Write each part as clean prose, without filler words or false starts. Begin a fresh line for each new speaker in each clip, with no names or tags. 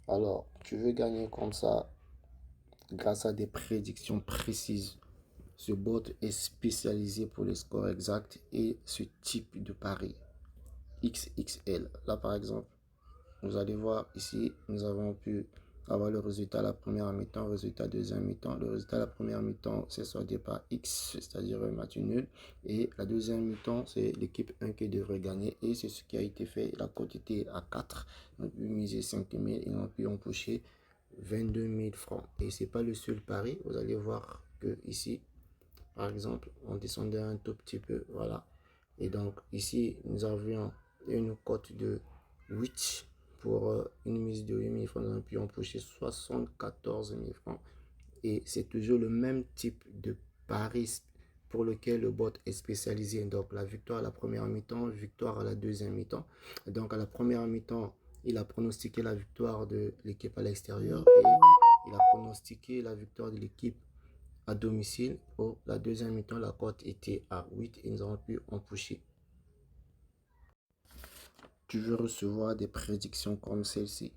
Alors, tu veux gagner comme ça grâce à des prédictions précises. Ce bot est spécialisé pour les scores exacts et ce type de pari XXL. Là, par exemple, vous allez voir ici, nous avons pu avoir le résultat à la première mi-temps, le résultat à la deuxième mi-temps. Le résultat à la première mi-temps, c'est soldé par X, c'est-à-dire un match nul. Et la deuxième mi-temps, c'est l'équipe 1 qui devrait gagner. Et c'est ce qui a été fait. La quote était à 4. On a pu miser 5 000 et on a pu empocher 22 000 francs. Et c'est pas le seul pari. Vous allez voir que ici, par exemple, on descendait un tout petit peu. Voilà. Et donc, ici, nous avions une cote de 8 pour une mise de 8 000 francs. Nous avons pu empocher 74 000 francs. Et c'est toujours le même type de pari pour lequel le bot est spécialisé. Donc, la victoire à la première mi-temps, victoire à la deuxième mi-temps. Donc, à la première mi-temps, il a pronostiqué la victoire de l'équipe à l'extérieur et il a pronostiqué la victoire de l'équipe à domicile. Pour la deuxième mi-temps, la cote était à 8 et nous avons pu empocher. Tu veux recevoir des prédictions comme celle-ci.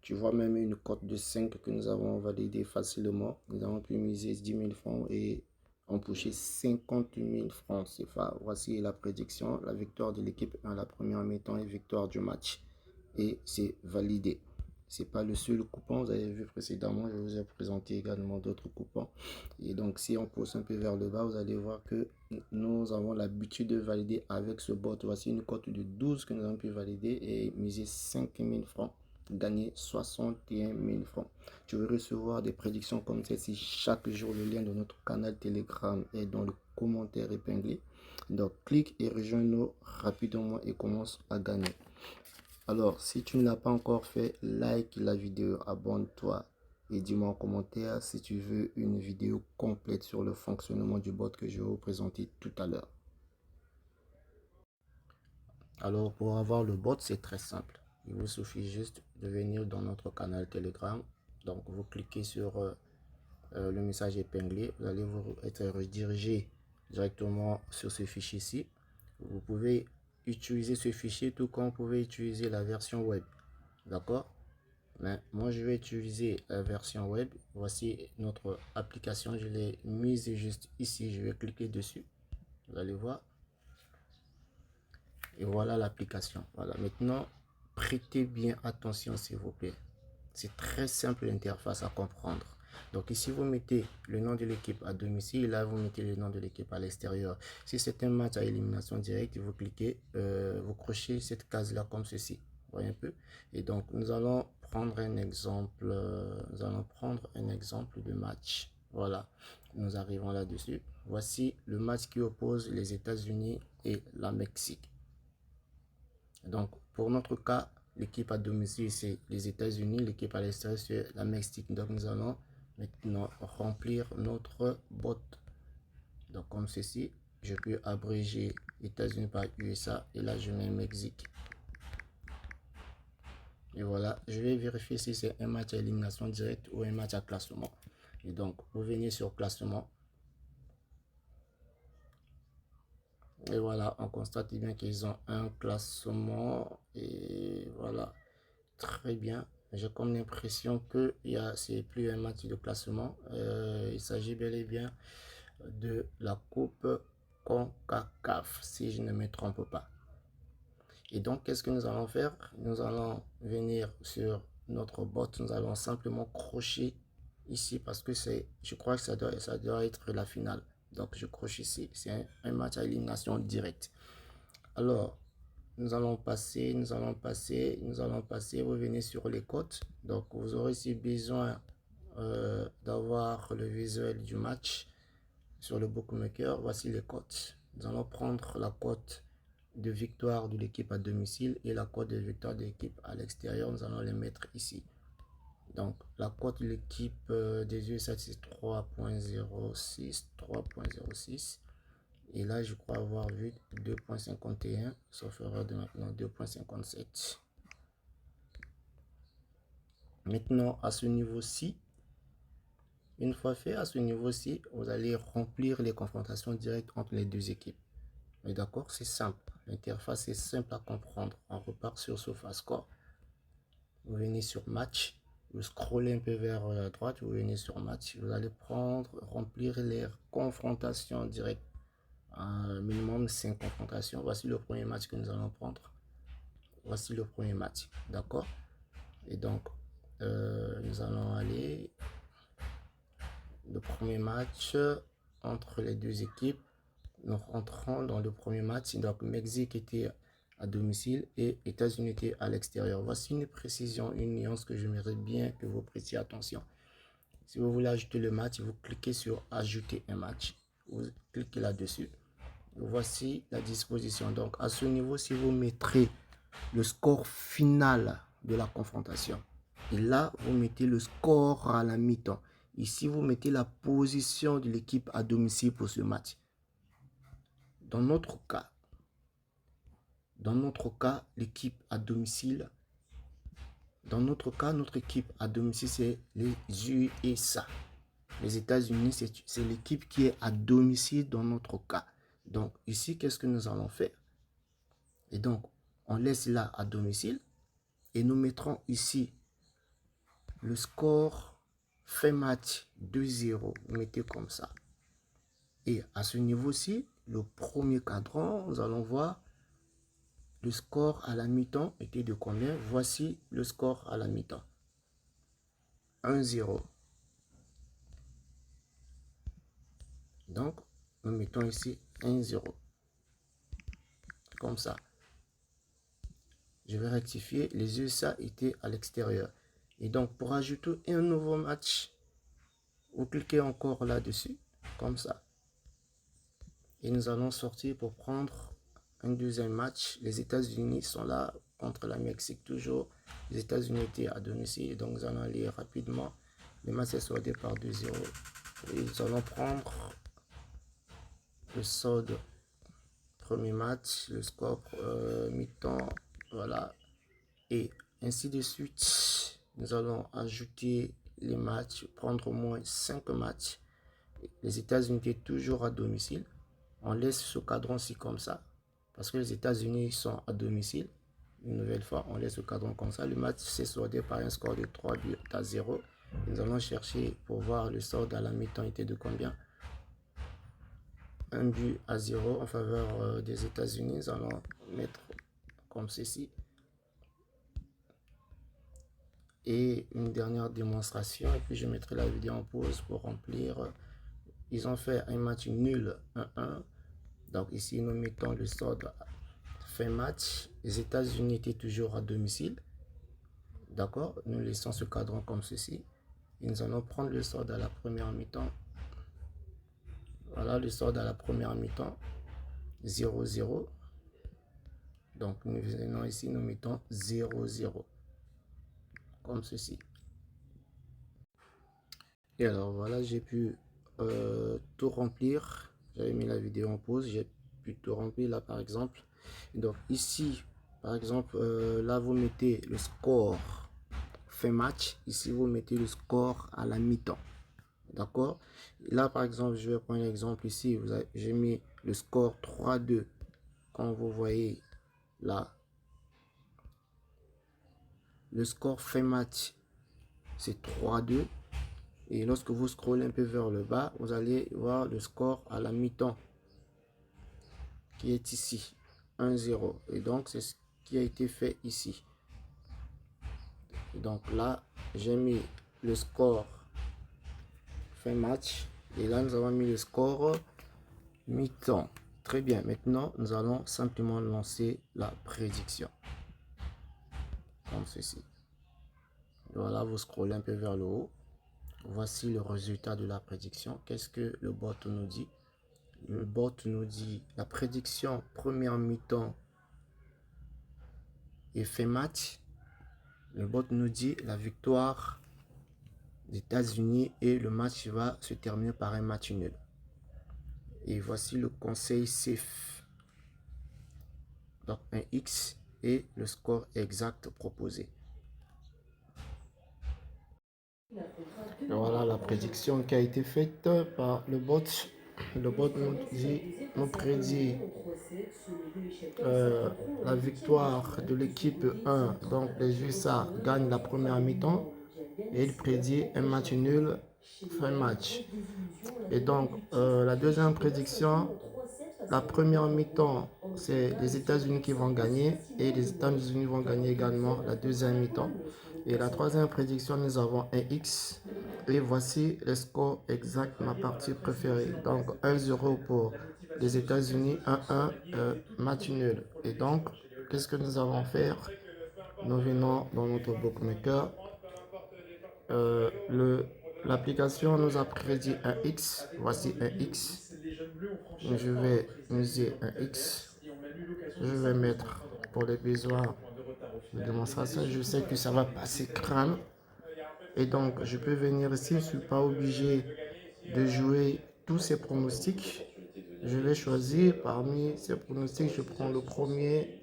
Tu vois même une cote de 5 que nous avons validée facilement. Nous avons pu miser 10 000 francs et empocher 50 000 francs CFA. Voici la prédiction. La victoire de l'équipe 1 à la première mi-temps et victoire du match. Et c'est validé. C'est pas le seul coupon, vous avez vu précédemment, je vous ai présenté également d'autres coupons. Et donc, si on pousse un peu vers le bas, vous allez voir que nous avons l'habitude de valider avec ce bot. Voici une cote de 12 que nous avons pu valider et miser 5 000 francs, gagner 61 000 francs. Tu veux recevoir des prédictions comme celle-ci chaque jour. Le lien de notre canal Telegram est dans le commentaire épinglé. Donc, clique et rejoins-nous rapidement et commence à gagner. Alors, si tu ne l'as pas encore fait, like la vidéo, abonne-toi et dis-moi en commentaire si tu veux une vidéo complète sur le fonctionnement du bot que je vais vous présenter tout à l'heure. Alors, pour avoir le bot, c'est très simple. Il vous suffit juste de venir dans notre canal Telegram. Donc, vous cliquez sur le message épinglé. Vous allez vous être redirigé directement sur ce fichier-ci. Vous pouvez utiliser ce fichier tout comme vous pouvez utiliser la version web. D'accord? Mais moi, je vais utiliser la version web. Voici notre application. Je l'ai mise juste ici. Je vais cliquer dessus. Vous allez voir. Et voilà l'application. Voilà. Maintenant, prêtez bien attention, s'il vous plaît. C'est très simple l'interface à comprendre. Donc ici, vous mettez le nom de l'équipe à domicile. Là, vous mettez le nom de l'équipe à l'extérieur. Si c'est un match à élimination directe, vous cliquez, vous crochez cette case-là comme ceci. Vous voyez un peu. Et donc, nous allons prendre un exemple. De match. Voilà. Nous arrivons là-dessus. Voici le match qui oppose les États-Unis et la Mexique. Donc, pour notre cas, l'équipe à domicile, c'est les États-Unis. L'équipe à l'extérieur, c'est la Mexique. Donc, nous allons maintenant remplir notre bot. Donc, comme ceci, je peux abréger États-Unis par USA. Et là, je mets Mexique. Et voilà, je vais vérifier si c'est un match à élimination directe ou un match à classement. Et donc, vous venez sur classement. Et voilà, on constate bien qu'ils ont un classement. Et voilà, très bien. J'ai comme l'impression que c'est plus un match de classement. Il s'agit bel et bien de la coupe CONCACAF, si je ne me trompe pas. Et donc, qu'est-ce que nous allons faire? Nous allons venir sur notre bot. Nous allons simplement crocher ici parce que je crois que ça doit être la finale. Donc, je croche ici. C'est un match à élimination directe. Alors, nous allons passer. Vous venez sur les cotes. Donc, vous aurez ici besoin d'avoir le visuel du match sur le bookmaker. Voici les cotes. Nous allons prendre la cote de victoire de l'équipe à domicile et la cote de victoire de l'équipe à l'extérieur. Nous allons les mettre ici. Donc, la cote de l'équipe des USA, c'est 3.06. Et là, je crois avoir vu 2.51, sauf erreur de maintenant 2.57. Maintenant, à ce niveau-ci, une fois fait à ce niveau-ci, vous allez remplir les confrontations directes entre les deux équipes. Mais d'accord, c'est simple. L'interface est simple à comprendre. On repart sur SofaScore. vous venez sur match, vous scrollez un peu vers la droite, vous venez sur match, vous allez remplir les confrontations directes. Un minimum 5 confrontations. Voici le premier match que nous allons prendre. Voici le premier match, d'accord? Et donc, nous allons aller le premier match entre les deux équipes. Nous rentrons dans le premier match. Donc, Mexique était à domicile et États-Unis étaient à l'extérieur. Voici une précision, une nuance que j'aimerais bien que vous prêtiez attention. Si vous voulez ajouter le match, vous cliquez sur ajouter un match. Vous cliquez là-dessus. Voici la disposition. Donc, à ce niveau, si vous mettrez le score final de la confrontation, et là, vous mettez le score à la mi-temps. Ici, vous mettez la position de l'équipe à domicile pour ce match. Dans notre cas, l'équipe à domicile, notre équipe à domicile, c'est les USA. Les États-Unis, c'est l'équipe qui est à domicile dans notre cas. Donc, ici, qu'est-ce que nous allons faire? Et donc, on laisse là à domicile et nous mettrons ici le score fait match 2-0. Vous mettez comme ça. Et à ce niveau-ci, le premier cadran, nous allons voir le score à la mi-temps était de combien? Voici le score à la mi-temps. 1-0. Donc, nous mettons ici 1-0. Comme ça. Je vais rectifier. Les USA étaient à l'extérieur. Et donc, pour ajouter un nouveau match, vous cliquez encore là-dessus. Comme ça. Et nous allons sortir pour prendre un deuxième match. Les États-Unis sont là contre la Mexique toujours. Les États-Unis étaient à domicile. Donc, nous allons aller rapidement. Le match est soldé par 2-0. Et nous allons prendre le solde. Premier match, le score mi-temps. Voilà. Et ainsi de suite. Nous allons ajouter les matchs. Prendre au moins 5 matchs. Les États-Unis étaient toujours à domicile. On laisse ce cadran-ci comme ça. Parce que les États-Unis sont à domicile. Une nouvelle fois, on laisse le cadran comme ça. Le match s'est soldé par un score de 3-0. Nous allons chercher pour voir le solde à la mi-temps était de combien? 1-0 en faveur des États-Unis. Nous allons mettre comme ceci. Et une dernière démonstration. Et puis je mettrai la vidéo en pause pour remplir. Ils ont fait un match nul 1-1. Donc ici, nous mettons le solde fin match. Les États-Unis étaient toujours à domicile. D'accord? Nous laissons ce cadran comme ceci. Et nous allons prendre le solde à la première mi-temps. Voilà le solde à la première mi-temps. 0-0. Donc nous venons ici, nous mettons 0-0. Comme ceci. Et alors voilà, j'ai pu tout remplir. J'avais mis la vidéo en pause. J'ai pu tout remplir là par exemple. Donc ici, par exemple, là vous mettez le score fin match. Ici vous mettez le score à la mi-temps. D'accord? Là par exemple, je vais prendre l'exemple ici. J'ai mis le score 3-2. Quand vous voyez là, le score fin match, c'est 3-2. Et lorsque vous scrollez un peu vers le bas, vous allez voir le score à la mi-temps qui est ici, 1-0. Et donc, c'est ce qui a été fait ici. Et donc là, j'ai mis le score fin match. Et là, nous avons mis le score mi-temps. Très bien. Maintenant, nous allons simplement lancer la prédiction. Comme ceci. Voilà, vous scrollez un peu vers le haut. Voici le résultat de la prédiction. Qu'est-ce que le bot nous dit? Le bot nous dit la prédiction première mi-temps et fin match. Le bot nous dit la victoire des États-Unis et le match va se terminer par un match nul. Et voici le conseil safe. Donc un X et le score exact proposé. Et voilà la prédiction qui a été faite par le bot. Le bot nous prédit la victoire de l'équipe 1. Donc les USA gagnent la première mi-temps et il prédit un match nul fin match. Et donc la deuxième prédiction, la première mi-temps, c'est les États-Unis qui vont gagner et les États-Unis vont gagner également la deuxième mi-temps. Et la troisième prédiction, nous avons un X. Et voici le score exact, ma partie préférée. Donc 1-0 pour les États-Unis, 1-1, match nul. Et donc, qu'est-ce que nous allons faire? Nous venons dans notre bookmaker. L'application nous a prédit un X. Voici un X. Je vais miser un X. Je vais mettre pour les besoins de démonstration. Je sais que ça va passer crâne. Et donc, je peux venir ici. Je ne suis pas obligé de jouer tous ces pronostics. Je vais choisir parmi ces pronostics. Je prends le premier.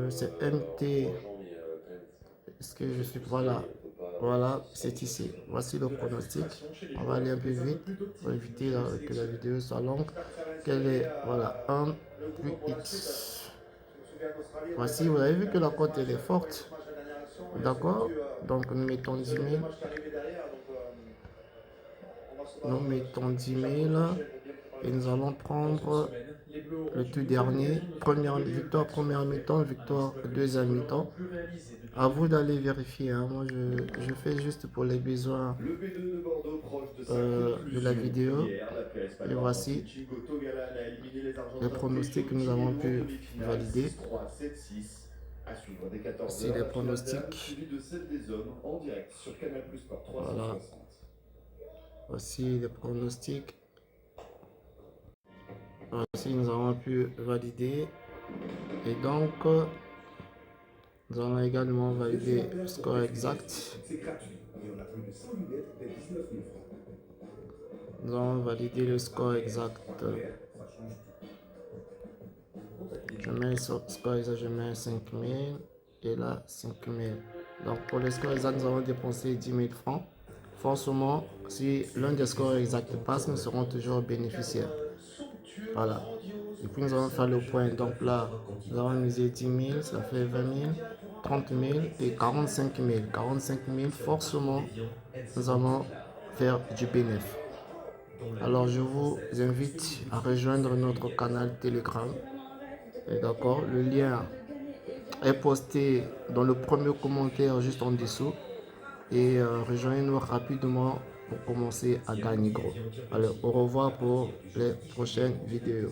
C'est MT. Est-ce que je suis... Voilà. Voilà, c'est ici. Voici le pronostic. On va aller un peu vite pour éviter que la vidéo soit longue. Quel est... Voilà, 1 plus X. Voici, vous avez vu que la cote elle est forte. D'accord? Donc nous mettons 10 000. Nous mettons 10 000 et nous allons prendre le tout dernier. Première victoire, première mi-temps, victoire, deuxième mi-temps. À vous d'aller vérifier. Hein. Moi, je fais juste pour les besoins de la vidéo. Et voici les pronostics que nous avons pu valider. Voici les pronostics. Voilà. Voici les pronostics. Voici, nous avons pu valider. Et donc, nous allons également valider le score exact. Nous allons valider le score exact. Je mets le score exact, je mets 5000 et là 5000. Donc pour le score exact, nous allons dépenser 10 000 francs. Forcément, si l'un des scores exacts passe, nous serons toujours bénéficiaires. Voilà. Et puis nous allons faire le point. Donc là, nous allons miser 10 000, ça fait 20 000, 30 000 et 45 000. 45 000, forcément, nous allons faire du bénéfice. Alors je vous invite à rejoindre notre canal Telegram. D'accord, le lien est posté dans le premier commentaire juste en dessous. Et rejoignez-nous rapidement pour commencer à gagner gros. Alors au revoir pour les prochaines vidéos.